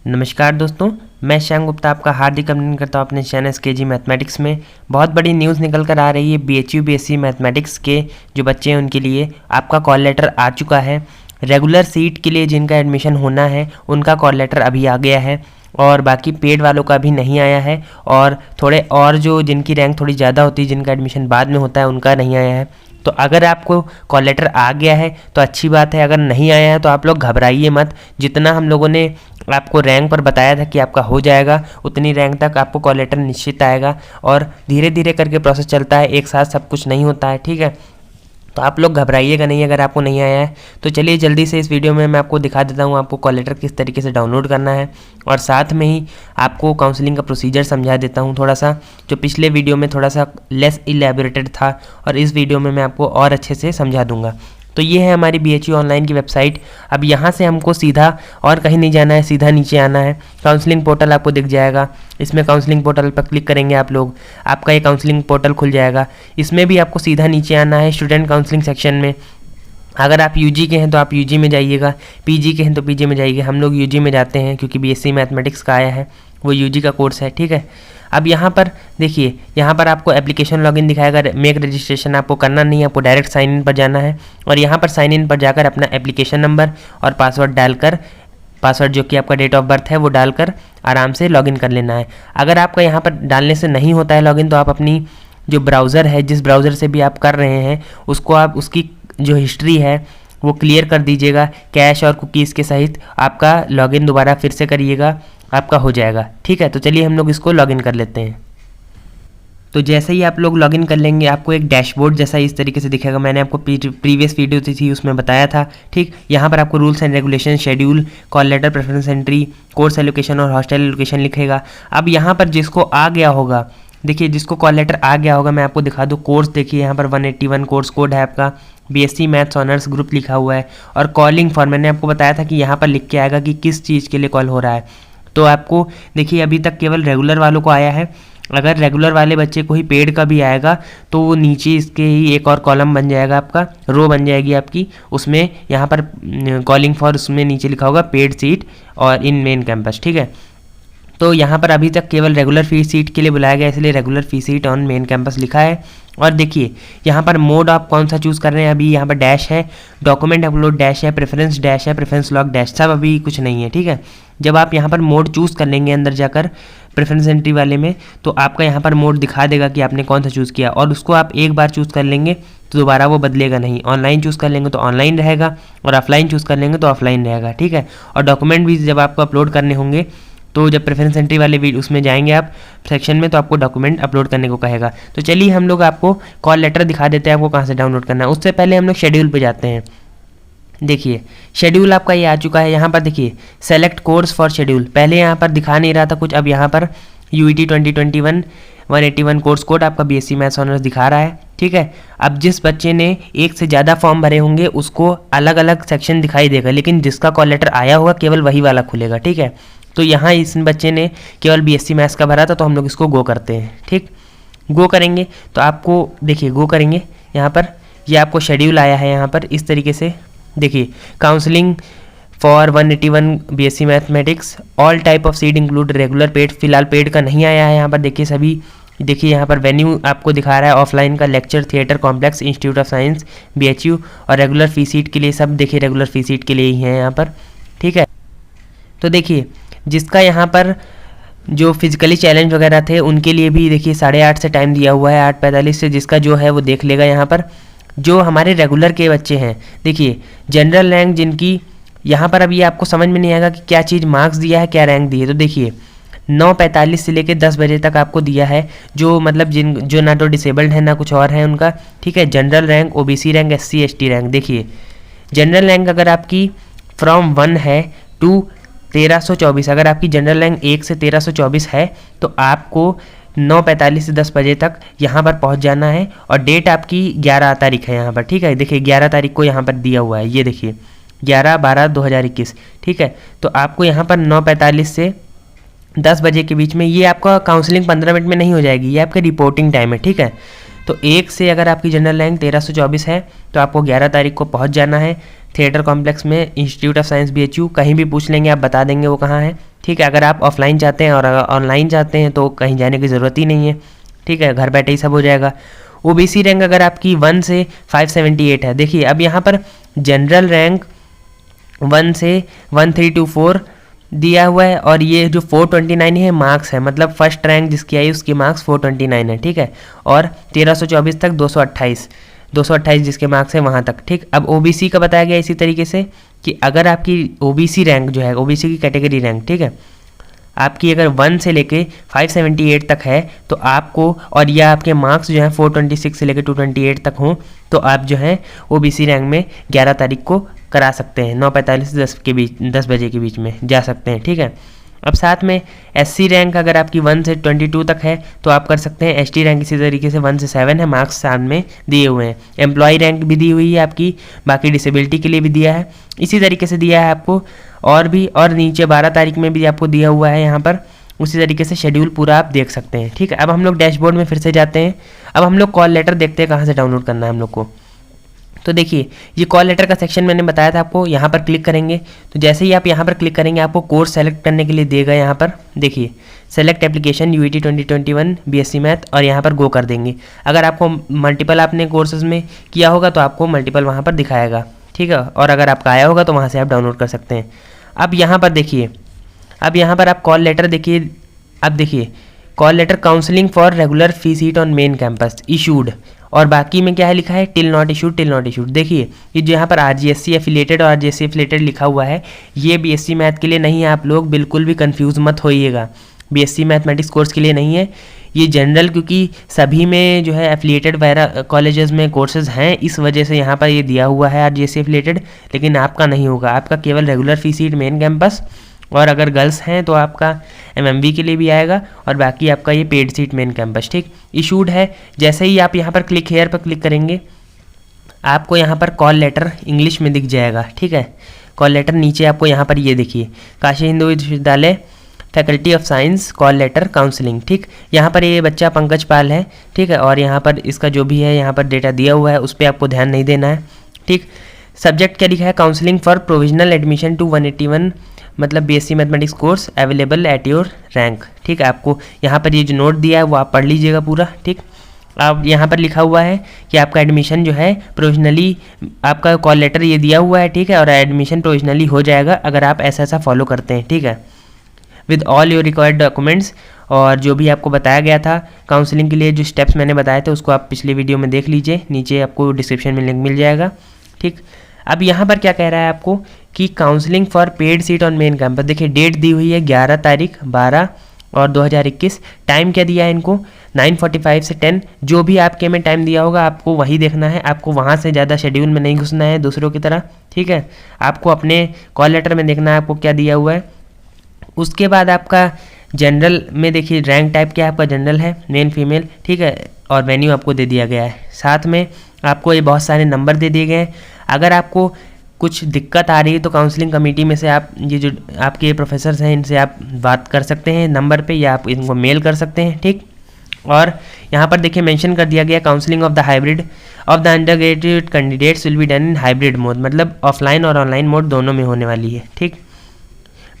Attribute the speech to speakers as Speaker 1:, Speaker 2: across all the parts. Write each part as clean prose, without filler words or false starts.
Speaker 1: नमस्कार दोस्तों, मैं श्याम गुप्ता आपका हार्दिक अभिनंदन करता हूँ अपने चैनल केजी मैथमेटिक्स में। बहुत बड़ी न्यूज़ निकल कर आ रही है। बीएचयू बीएससी मैथमेटिक्स के जो बच्चे हैं उनके लिए आपका कॉल लेटर आ चुका है। रेगुलर सीट के लिए जिनका एडमिशन होना है उनका कॉल लेटर अभी आ गया है और बाकी पेड वालों का अभी नहीं आया है। और थोड़े और जो जिनकी रैंक थोड़ी ज़्यादा होती है, जिनका एडमिशन बाद में होता है, उनका नहीं आया है। तो अगर आपको कॉल लेटर आ गया है तो अच्छी बात है, अगर नहीं आया है तो आप लोग घबराइए मत। जितना हम लोगों ने आपको रैंक पर बताया था कि आपका हो जाएगा, उतनी रैंक तक आपको कॉल लेटर निश्चित आएगा। और धीरे धीरे करके प्रोसेस चलता है, एक साथ सब कुछ नहीं होता है, ठीक है। तो आप लोग घबराइएगा नहीं अगर आपको नहीं आया है। तो चलिए जल्दी से इस वीडियो में मैं आपको दिखा देता हूँ आपको कॉल लेटर किस तरीके से डाउनलोड करना है, और साथ में ही आपको काउंसलिंग का प्रोसीजर समझा देता हूँ थोड़ा सा, जो पिछले वीडियो में थोड़ा सा लेस इलैबोरेटेड था और इस वीडियो में मैं आपको और अच्छे से समझा दूंगा। तो ये है हमारी बीएचयू ऑनलाइन की वेबसाइट। अब यहाँ से हमको सीधा और कहीं नहीं जाना है, सीधा नीचे आना है। काउंसलिंग पोर्टल आपको दिख जाएगा, इसमें काउंसलिंग पोर्टल पर क्लिक करेंगे आप लोग, आपका ये काउंसलिंग पोर्टल खुल जाएगा। इसमें भी आपको सीधा नीचे आना है स्टूडेंट काउंसलिंग सेक्शन में। अगर आप यूजी के हैं तो आप यूजी में जाइएगा, पीजी के हैं तो पीजी में जाइए। हम लोग यूजी में जाते हैं क्योंकि बीएससी मैथमेटिक्स का आया है, वो यूजी का कोर्स है, ठीक है। अब यहाँ पर देखिए, यहाँ पर आपको एप्लीकेशन लॉगिन दिखाएगा। मेक रजिस्ट्रेशन आपको करना नहीं है, आपको डायरेक्ट साइन इन पर जाना है और यहाँ पर साइन इन पर जाकर अपना एप्लीकेशन नंबर और पासवर्ड डालकर, पासवर्ड जो कि आपका डेट ऑफ बर्थ है वो डालकर आराम से लॉगिन कर लेना है। अगर आपका यहाँ पर डालने से नहीं होता है लॉगिन, तो आप अपनी जो ब्राउज़र है, जिस ब्राउज़र से भी आप कर रहे हैं, उसको आप उसकी जो हिस्ट्री है वो क्लियर कर दीजिएगा कैश और कुकीज़ के सहित। आपका लॉगिन दोबारा फिर से करिएगा, आपका हो जाएगा, ठीक है। तो चलिए हम लोग इसको लॉगिन कर लेते हैं। तो जैसे ही आप लोग लॉगिन कर लेंगे आपको एक डैशबोर्ड जैसा इस तरीके से दिखेगा। मैंने आपको प्रीवियस वीडियो थी उसमें बताया था, ठीक। यहाँ पर आपको rules and regulation, schedule, call letter, preference entry, course allocation और हॉस्टल एलोकेशन लिखेगा। अब यहाँ पर जिसको आ गया होगा, देखिए जिसको कॉल लेटर आ गया होगा, मैं आपको दिखा दूँ कोर्स। देखिए यहाँ पर 181 कोर्स कोड है आपका, बीएससी मैथ्स ऑनर्स ग्रुप लिखा हुआ है। और कॉलिंग फॉर मैंने आपको बताया था कि यहाँ पर लिख के आएगा कि किस चीज़ के लिए कॉल हो रहा है। तो आपको देखिए अभी तक केवल रेगुलर वालों को आया है। अगर रेगुलर वाले बच्चे को ही पेड का भी आएगा तो वो नीचे इसके ही एक और कॉलम बन जाएगा, आपका रो बन जाएगी आपकी, उसमें यहाँ पर कॉलिंग फॉर, उसमें नीचे लिखा होगा पेड सीट और इन मेन कैंपस, ठीक है। तो यहाँ पर अभी तक केवल रेगुलर फी सीट के लिए बुलाया गया, इसलिए regular fee seat on main campus लिखा है। और देखिए यहाँ पर मोड आप कौन सा चूज़ कर रहे हैं, अभी यहाँ पर डैश है, डॉक्यूमेंट अपलोड डैश है, प्रेफरेंस डैश है, प्रेफरेंस लॉक डैश, सब अभी कुछ नहीं है, ठीक है। जब आप यहाँ पर मोड चूज़ कर लेंगे अंदर जाकर प्रेफरेंस एंट्री वाले में, तो आपका यहाँ पर मोड दिखा देगा कि आपने कौन सा चूज़ किया, और उसको आप एक बार चूज़ कर लेंगे तो दोबारा वो बदलेगा नहीं। ऑनलाइन चूज़ कर लेंगे तो ऑनलाइन रहेगा और ऑफलाइन चूज़ कर लेंगे तो ऑफलाइन रहेगा, ठीक है। और डॉक्यूमेंट भी जब आपको अपलोड करने होंगे तो जब प्रेफरेंस एंट्री वाले उसमें जाएंगे आप सेक्शन में, तो आपको डॉक्यूमेंट अपलोड करने को कहेगा। तो चलिए हम लोग आपको कॉल लेटर दिखा देते हैं आपको कहाँ से डाउनलोड करना है। उससे पहले हम लोग शेड्यूल पे जाते हैं। देखिए शेड्यूल आपका ये आ चुका है। यहाँ पर देखिए सेलेक्ट कोर्स फॉर शेड्यूल, पहले यहाँ पर दिखा नहीं रहा था कुछ, अब यहाँ पर यूईटी 2021 181 कोर्स कोड आपका बीएससी मैथ्स ऑनर्स दिखा रहा है, ठीक है। अब जिस बच्चे ने एक से ज़्यादा फॉर्म भरे होंगे उसको अलग अलग सेक्शन दिखाई देगा, लेकिन जिसका कॉल लेटर आया होगा केवल वही वाला खुलेगा, ठीक है। तो यहाँ इस बच्चे ने केवल बीएससी मैथ्स का भरा था, तो हम लोग इसको गो करते हैं, ठीक। गो करेंगे तो आपको देखिए, गो करेंगे यहाँ पर ये आपको शेड्यूल आया है। यहाँ पर इस तरीके से देखिए, counselling for 181 BSc mathematics, all type of seat include regular paid, फिलहाल पेड का नहीं आया है। यहाँ पर देखिए सभी, देखिए यहाँ पर वेन्यू आपको दिखा रहा है, ऑफलाइन का lecture theatre complex institute of science BHU, और रेगुलर फी सीट के लिए सब देखिए रेगुलर फी सीट के लिए ही है यहाँ पर, ठीक है। तो देखिए जिसका यहाँ पर जो फिजिकली चैलेंज वगैरह थे उनके लिए भी देखिए 8:30 से टाइम दिया हुआ है, 8:45 से, जिसका जो है वो देख लेगा। यहाँ पर जो हमारे रेगुलर के बच्चे हैं, देखिए जनरल रैंक जिनकी, यहाँ पर अब ये आपको समझ में नहीं आएगा कि क्या चीज़ मार्क्स दिया है, क्या रैंक दी है। तो देखिए 9:45 से लेकर 10 बजे तक आपको दिया है, जो मतलब जो ना तो डिसेबल्ड है ना कुछ और है उनका, ठीक है। General rank, OBC rank, SC ST rank. देखिए जनरल रैंक अगर आपकी फ्रॉम 1 है टू 1324, अगर आपकी जनरल रैंक 1 से 1324 है तो आपको 9:45 से 10 बजे तक यहाँ पर पहुँच जाना है। और डेट आपकी 11 तारीख है यहाँ पर, ठीक है। देखिए 11 तारीख को यहाँ पर दिया हुआ है, ये देखिए 11/12/2021, ठीक है। तो आपको यहाँ पर 9:45 से 10 बजे के बीच में, ये आपका काउंसलिंग 15 मिनट में नहीं हो जाएगी, ये आपका रिपोर्टिंग टाइम है, ठीक है। तो 1 से अगर आपकी जनरल रैंक 1324 है तो आपको 11 तारीख को पहुंच जाना है थिएटर कॉम्प्लेक्स में, इंस्टीट्यूट ऑफ साइंस बीएचयू, कहीं भी पूछ लेंगे आप बता देंगे वो कहाँ है, ठीक है। अगर आप ऑफलाइन चाहते हैं और अगर ऑनलाइन चाहते हैं तो कहीं जाने की ज़रूरत ही नहीं है, ठीक है, घर बैठे ही सब हो जाएगा। ओबीसी रैंक अगर आपकी 1 से 578 है, देखिए अब यहाँ पर जनरल रैंक 1 से 1324 दिया हुआ है, और ये जो 429 है मार्क्स है, मतलब फर्स्ट रैंक जिसकी आई उसकी मार्क्स 429 है, ठीक है। और 1324 तक 228 जिसके मार्क्स है वहाँ तक, ठीक। अब ओबीसी का बताया गया इसी तरीके से कि अगर आपकी ओबीसी रैंक जो है, ओबीसी की कैटेगरी रैंक, ठीक है, आपकी अगर 1 से लेके 578 तक है तो आपको, और यह आपके मार्क्स जो है 426 से लेके 228 तक हों, तो आप जो है ओबीसी रैंक में 11 तारीख को करा सकते हैं, 9:45 से 10 बजे के बीच में जा सकते हैं, ठीक है। अब साथ में एससी रैंक अगर आपकी 1 से 22 तक है तो आप कर सकते हैं। एसटी रैंक इसी तरीके से 1 से 7 है, मार्क्स साथ में दिए हुए हैं। एम्प्लॉय रैंक भी दी हुई है आपकी, बाकी डिसेबिलिटी के लिए भी दिया है, इसी तरीके से दिया है आपको। और भी, और नीचे 12 तारीख में भी आपको दिया हुआ है यहाँ पर, उसी तरीके से शेड्यूल पूरा आप देख सकते हैं, ठीक है। अब हम लोग डैशबोर्ड में फिर से जाते हैं। अब हम लोग कॉल लेटर देखते हैं कहाँ से डाउनलोड करना है हम लोग को। तो देखिए ये कॉल लेटर का सेक्शन मैंने बताया था आपको, यहाँ पर क्लिक करेंगे तो जैसे ही आप यहाँ पर क्लिक करेंगे आपको कोर्स सेलेक्ट करने के लिए देगा। यहाँ पर देखिए select application UET 2021 BSc math, और यहाँ पर गो कर देंगे। अगर आपको मल्टीपल आपने कोर्सेज में किया होगा तो आपको मल्टीपल वहाँ पर दिखाएगा, ठीक है। और अगर आपका आया होगा तो वहाँ से आप डाउनलोड कर सकते हैं। अब यहाँ पर देखिए, अब यहाँ पर आप कॉल लेटर देखिए, अब देखिए call letter counselling for regular fee seat on main campus issued, और बाकी में क्या है लिखा है टिल नॉट इशूड। देखिए ये जो यहाँ पर आरजीएससी एफिलिएटेड और आरजीएससी एफिलिएटेड लिखा हुआ है, ये बीएससी मैथ के लिए नहीं है। आप लोग बिल्कुल भी कंफ्यूज मत होइएगा, बीएससी मैथमेटिक्स कोर्स के लिए नहीं है ये, जनरल, क्योंकि सभी में जो है एफिलिएटेड वगैरह कॉलेजेस में कोर्सेज हैं, इस वजह से यहाँ पर ये दिया हुआ है आरजीएससी एफिलिएटेड, लेकिन आपका नहीं होगा। आपका केवल regular fee seat main campus, और अगर गर्ल्स हैं तो आपका एमएमवी के लिए भी आएगा, और बाकी आपका ये पेड सीट मेन कैंपस, ठीक, इशूड है। जैसे ही आप यहाँ पर क्लिक हेयर पर क्लिक करेंगे आपको यहाँ पर कॉल लेटर इंग्लिश में दिख जाएगा, ठीक है। कॉल लेटर नीचे आपको यहाँ पर ये देखिए, Kashi Hindu Vishwavidyalaya faculty of science call letter counselling, ठीक। यहाँ पर ये बच्चा पंकज पाल है, ठीक है, और यहाँ पर इसका जो भी है यहाँ पर डेटा दिया हुआ है उस पर आपको ध्यान नहीं देना है, ठीक। सब्जेक्ट क्या लिखा है, counselling for provisional admission to 181 मतलब BSc mathematics course available at your rank, ठीक है। आपको यहाँ पर ये जो नोट दिया है वो आप पढ़ लीजिएगा पूरा, ठीक। अब यहाँ पर लिखा हुआ है कि आपका एडमिशन जो है प्रोविजनली, आपका कॉल लेटर ये दिया हुआ है, ठीक है, और एडमिशन प्रोविजनली हो जाएगा अगर आप ऐसा फॉलो करते हैं, ठीक है, with all your required documents. और जो भी आपको बताया गया था काउंसलिंग के लिए जो स्टेप्स मैंने बताए थे उसको आप पिछले वीडियो में देख लीजिए, नीचे आपको डिस्क्रिप्शन में लिंक मिल जाएगा, ठीक। अब यहाँ पर क्या कह रहा है आपको कि counselling for paid seat on main campus, देखिए डेट दी हुई है 11 तारीख 12 और 2021, टाइम क्या दिया है इनको 9:45 से 10, जो भी आपके में टाइम दिया होगा आपको वही देखना है, आपको वहाँ से ज़्यादा शेड्यूल में नहीं घुसना है दूसरों की तरह, ठीक है। आपको अपने कॉल लेटर में देखना है आपको क्या दिया हुआ है। उसके बाद आपका जनरल में देखिए रैंक टाइप क्या है, आपका जनरल है, मेल फीमेल, ठीक है, और वेन्यू आपको दे दिया गया है। साथ में आपको ये बहुत सारे नंबर दे दिए गए हैं। अगर आपको कुछ दिक्कत आ रही है तो काउंसलिंग कमेटी में से आप ये जो आपके प्रोफेसर्स हैं इनसे आप बात कर सकते हैं नंबर पे, या आप इनको मेल कर सकते हैं, ठीक। और यहाँ पर देखिए मेंशन कर दिया गया counselling of the hybrid of the undergraduate candidates will be done in hybrid mode, मतलब ऑफलाइन और ऑनलाइन मोड दोनों में होने वाली है, ठीक।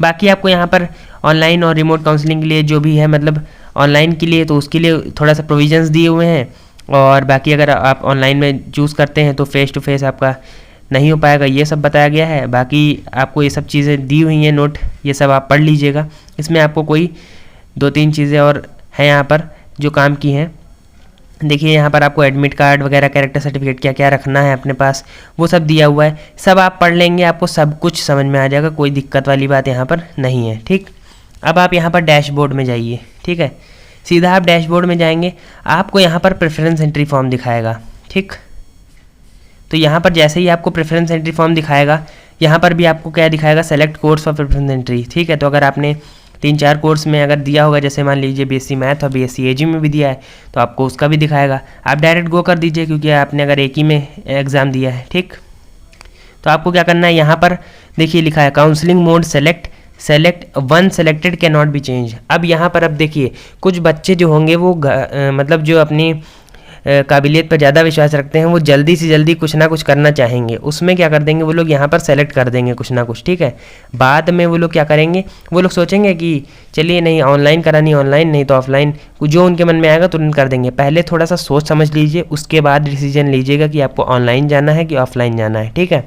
Speaker 1: बाकी आपको यहाँ पर ऑनलाइन और रिमोट काउंसलिंग के लिए जो भी है, मतलब ऑनलाइन के लिए तो उसके लिए थोड़ा सा प्रोविजंस दिए हुए हैं, और बाकी अगर आप ऑनलाइन में चूज़ करते हैं तो फेस टू फेस आपका नहीं हो पाएगा, ये सब बताया गया है। बाकी आपको ये सब चीज़ें दी हुई हैं नोट, ये सब आप पढ़ लीजिएगा। इसमें आपको कोई 2-3 चीज़ें और हैं यहाँ पर जो काम की हैं। देखिए यहाँ पर आपको एडमिट कार्ड वगैरह, कैरेक्टर सर्टिफिकेट क्या क्या रखना है अपने पास, वो सब दिया हुआ है। सब आप पढ़ लेंगे, आपको सब कुछ समझ में आ जाएगा, कोई दिक्कत वाली बात यहाँ पर नहीं है, ठीक। अब आप यहाँ पर डैशबोर्ड में जाइए, ठीक है, सीधा आप डैशबोर्ड में जाएंगे, आपको यहाँ पर प्रेफरेंस एंट्री फॉर्म दिखाएगा, ठीक। तो यहाँ पर जैसे ही आपको प्रेफरेंस एंट्री फॉर्म दिखाएगा, यहाँ पर भी आपको क्या दिखाएगा, select course for preference entry, ठीक है। तो अगर आपने 3-4 कोर्स में अगर दिया होगा, जैसे मान लीजिए बीएससी मैथ और बीएससी एजी में भी दिया है, तो आपको उसका भी दिखाएगा। आप डायरेक्ट गो कर दीजिए क्योंकि आपने अगर एक ही में एग्ज़ाम दिया है, ठीक। तो आपको क्या करना है, यहाँ पर देखिए लिखा है counselling mode select one selected can not be change. अब यहाँ पर अब देखिए कुछ बच्चे जो होंगे वो मतलब जो अपनी काबिलियत पर ज़्यादा विश्वास रखते हैं, वो जल्दी से जल्दी कुछ ना कुछ करना चाहेंगे, उसमें क्या कर देंगे वो लोग यहाँ पर सेलेक्ट कर देंगे कुछ ना कुछ, ठीक है। बाद में वो लोग क्या करेंगे, वो लोग सोचेंगे कि चलिए नहीं ऑनलाइन करानी, ऑनलाइन नहीं तो ऑफलाइन, जो उनके मन में आएगा तुरंत कर देंगे। पहले थोड़ा सा सोच समझ लीजिए, उसके बाद डिसीजन लीजिएगा कि आपको ऑनलाइन जाना है कि ऑफलाइन जाना है, ठीक है।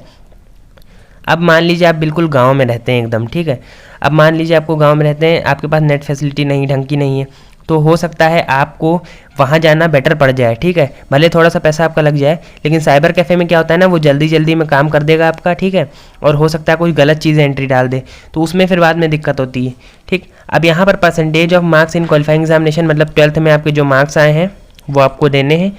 Speaker 1: अब मान लीजिए आप बिल्कुल गांव में रहते हैं एकदम, ठीक है। अब मान लीजिए आपको गांव में रहते हैं, आपके पास नेट फैसिलिटी नहीं ढंग की नहीं है, तो हो सकता है आपको वहाँ जाना बेटर पड़ जाए, ठीक है। भले थोड़ा सा पैसा आपका लग जाए, लेकिन साइबर कैफ़े में क्या होता है ना, वो जल्दी जल्दी में काम कर देगा आपका, ठीक है। और हो सकता है कोई गलत चीज़ एंट्री डाल दे, तो उसमें फिर बाद में दिक्कत होती है, ठीक। अब यहाँ पर percentage of marks in qualifying examination, मतलब 12th में आपके जो मार्क्स आए हैं वो आपको देने हैं।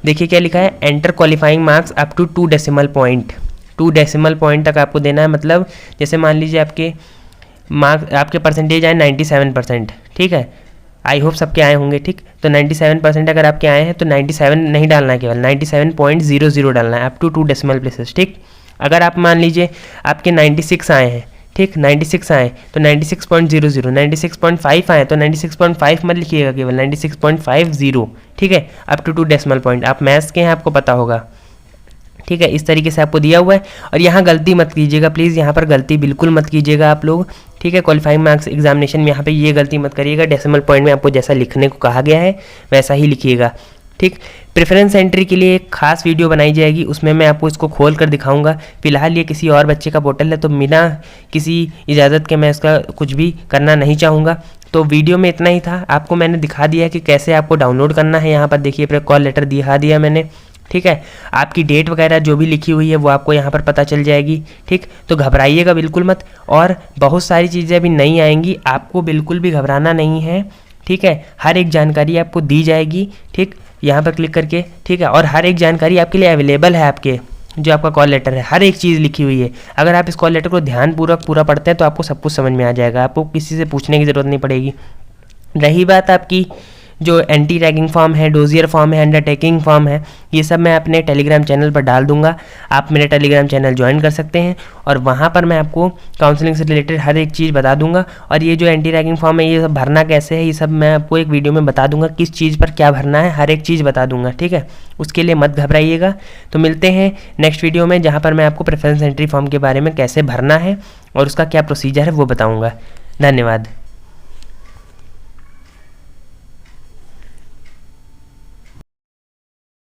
Speaker 1: देखिए क्या लिखा है, enter qualifying marks up to 2 decimal point, 2 decimal point तक आपको देना है। मतलब जैसे मान लीजिए आपके मार्क्स, आपके परसेंटेज आए 97%, ठीक है। आई होप सबके आए होंगे, ठीक। तो 97% अगर आपके आए हैं तो 97 नहीं डालना है, केवल 97.00 डालना है, अप टू 2 डेसिमल प्लेसेस, ठीक। अगर आप मान लीजिए आपके 96 आए हैं, ठीक, 96 आए तो 96.00, 96.5 आए तो 96.5 मत लिखिएगा, केवल 96.50, ठीक है, अप टू 2 डेसिमल पॉइंट। आप मैथ्स के हैं, आपको पता होगा, ठीक है। इस तरीके से आपको दिया हुआ है, और यहाँ गलती मत कीजिएगा प्लीज़, यहाँ पर गलती बिल्कुल मत कीजिएगा आप लोग, ठीक है। क्वालिफाइंग मार्क्स एग्जामिनेशन में यहाँ पे ये गलती मत करिएगा, डेसिमल पॉइंट में आपको जैसा लिखने को कहा गया है वैसा ही लिखिएगा, ठीक। प्रेफरेंस एंट्री के लिए एक खास वीडियो बनाई जाएगी, उसमें मैं आपको इसको खोल कर दिखाऊंगा। फिलहाल ये किसी और बच्चे का पोर्टल है, तो बिना किसी इजाज़त के मैं इसका कुछ भी करना नहीं चाहूँगा। तो वीडियो में इतना ही था, आपको मैंने दिखा दिया कि कैसे आपको डाउनलोड करना है। यहाँ पर देखिए कॉल लेटर दिखा दिया मैंने, ठीक है। आपकी डेट वगैरह जो भी लिखी हुई है वो आपको यहाँ पर पता चल जाएगी, ठीक। तो घबराइएगा बिल्कुल मत, और बहुत सारी चीज़ें अभी नहीं आएंगी, आपको बिल्कुल भी घबराना नहीं है, ठीक है। हर एक जानकारी आपको दी जाएगी, ठीक, यहाँ पर क्लिक करके, ठीक है। और हर एक जानकारी आपके लिए अवेलेबल है, आपके जो आपका कॉल लेटर है हर एक चीज़ लिखी हुई है। अगर आप इस कॉल लेटर को ध्यानपूर्वक पूरा पढ़ते हैं तो आपको सब कुछ समझ में आ जाएगा, आपको किसी से पूछने की ज़रूरत नहीं पड़ेगी। रही बात आपकी जो एंटी रैगिंग फॉर्म है, डोजियर फॉर्म है, अंडरटेकिंग फॉर्म है, ये सब मैं अपने टेलीग्राम चैनल पर डाल दूंगा। आप मेरे टेलीग्राम चैनल ज्वाइन कर सकते हैं, और वहाँ पर मैं आपको काउंसलिंग से रिलेटेड हर एक चीज़ बता दूंगा। और ये जो एंटी रैगिंग फॉर्म है ये सब भरना कैसे है, ये सब मैं आपको एक वीडियो में बता दूंगा, किस चीज़ पर क्या भरना है, हर एक चीज़ बता दूंगा, ठीक है। उसके लिए मत घबराइएगा। तो मिलते हैं नेक्स्ट वीडियो में, जहाँ पर मैं आपको प्रेफरेंस एंट्री फॉर्म के बारे में कैसे भरना है और उसका क्या प्रोसीजर है वो बताऊँगा। धन्यवाद।